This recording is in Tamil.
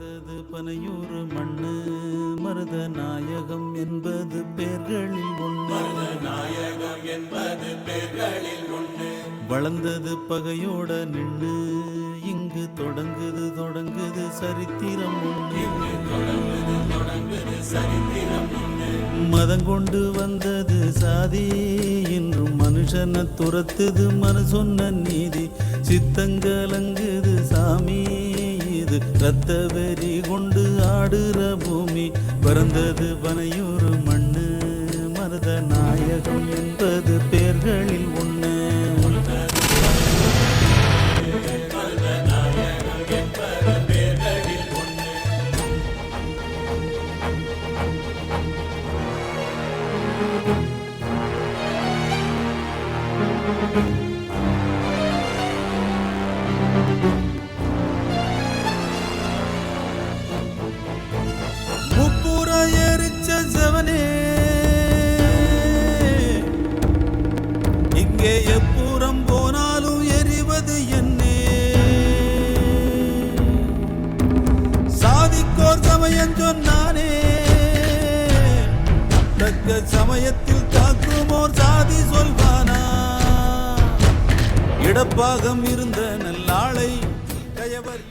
வளர்ந்தது பனையூறு மண்ணு மருத நாயகம் என்பது பேர்களில் ஒன்று. வளர்ந்தது பகையோட நின்று இங்கு தொடங்குது சரித்திரம் ஒன்று. மதம் கொண்டு வந்தது சாதி இன்றும் மனுஷனை துரத்துது மனு சொன்ன நீதி. சித்தங்கலங்குது சாமி இது ரத்த வெறி கொண்டு ஆடுற பூமி. பிறந்தது பனையூறு மண்ணு மருத நாயகம் என்பது பேர்களில் ஒன்று. இங்கே எப்புறம் போனாலும் எரிவது என்னே. சாதிக்கோர் சமயம் சொன்னானே தக்க சமயத்தில் தாக்குமோர் சாதி சொல்வானா. இடப்பாகம் இருந்த நல்லாளை கயவர்